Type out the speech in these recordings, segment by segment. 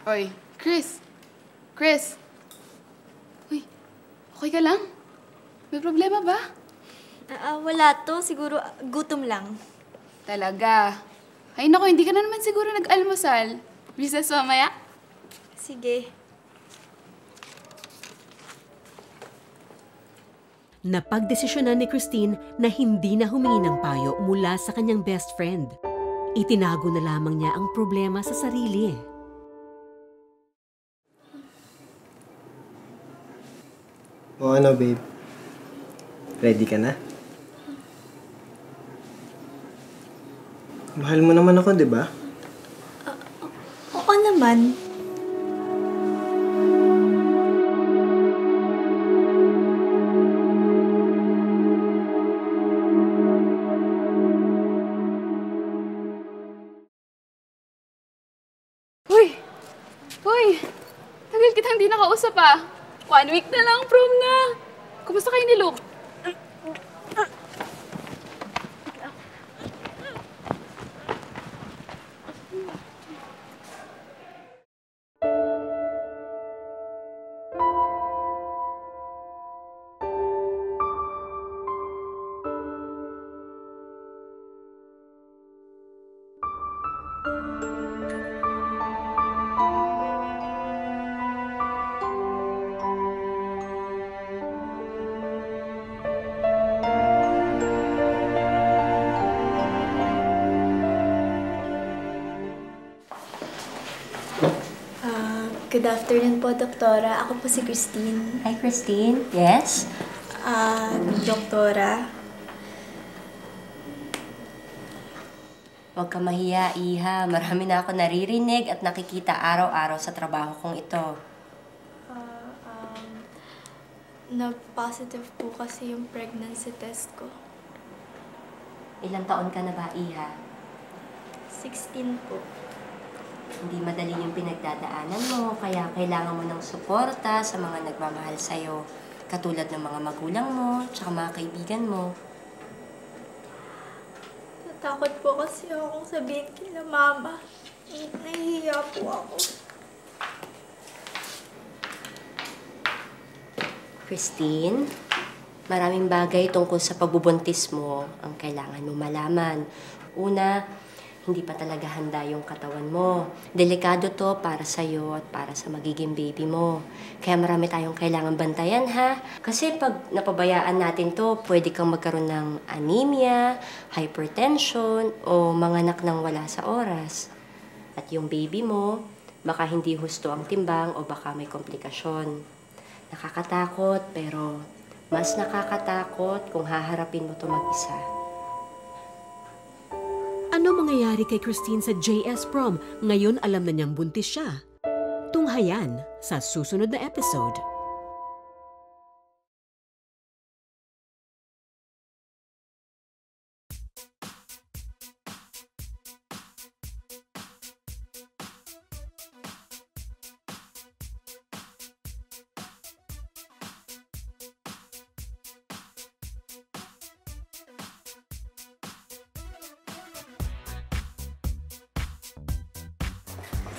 Oy, Chris! Chris! Uy, okay ka lang? May problema ba? Wala to. Siguro gutom lang. Talaga? Ay naku, hindi ka na naman siguro nag-almusal. Recess mamaya? Sige. Napagdesisyonan ni Christine na hindi na humingi ng payo mula sa kanyang best friend. Itinago na lamang niya ang problema sa sarili. O ano, babe? Ready ka na? Mahal mo naman ako, di ba? Oo naman. Hoy! Tagal kitang di nakausap ah. 1 week na lang, prom na. Kumusta kayo ni Luke? Good afternoon po, Doktora. Ako po si Christine. Hi, Christine. Yes? Doktora. Huwag ka mahiya, Iha. Marami na ako naririnig at nakikita araw-araw sa trabaho kong ito. Na-positive po kasi yung pregnancy test ko. Ilang taon ka na ba, Iha? 16 po. Hindi madali yung pinagdadaanan mo, kaya kailangan mo ng suporta sa mga nagmamahal sa'yo. Katulad ng mga magulang mo, tsaka mga kaibigan mo. Natakot po kasi akong sabihin kila Mama. Nahihiya po ako. Christine, maraming bagay tungkol sa pagbubuntis mo ang kailangan mo malaman. Una, hindi pa talaga handa yung katawan mo. Delikado to para sa'yo at para sa magiging baby mo. Kaya marami tayong kailangan bantayan, ha? Kasi pag napabayaan natin to, pwede kang magkaroon ng anemia, hypertension, o manganak ng wala sa oras. At yung baby mo, baka hindi husto ang timbang o baka may komplikasyon. Nakakatakot, pero mas nakakatakot kung haharapin mo to mag-isa. Ano mangyayari kay Christine sa JS Prom? Ngayon alam na niyang buntis siya. Tunghayan sa susunod na episode.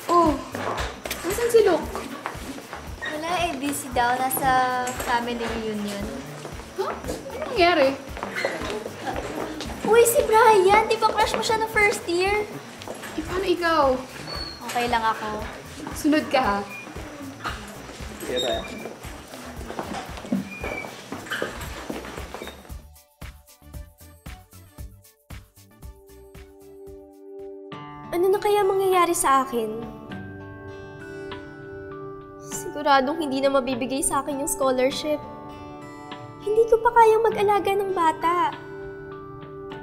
Oh, nasan si Luke? Wala busy daw. Nasa family reunion. Huh? Ano nangyari? Uy, si Brian! Di ba crush mo siya ng first year? Eh, paano ikaw? Okay lang ako. Sunod ka ha? Sige tayo. Ano na kaya mangyayari sa akin? Siguradong hindi na mabibigay sa akin yung scholarship. Hindi ko pa kayang mag-alaga ng bata.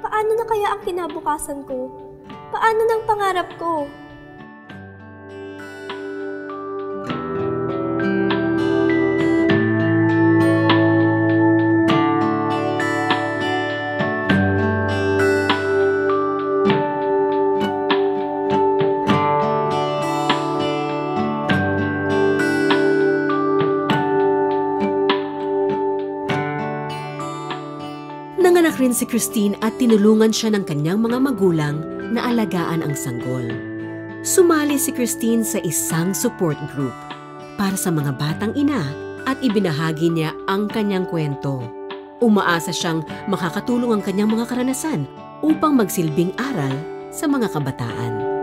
Paano na kaya ang kinabukasan ko? Paano ng pangarap ko? Nanganak rin si Christine at tinulungan siya ng kanyang mga magulang na alagaan ang sanggol. Sumali si Christine sa isang support group para sa mga batang ina at ibinahagi niya ang kanyang kwento. Umaasa siyang makakatulong ang kanyang mga karanasan upang magsilbing aral sa mga kabataan.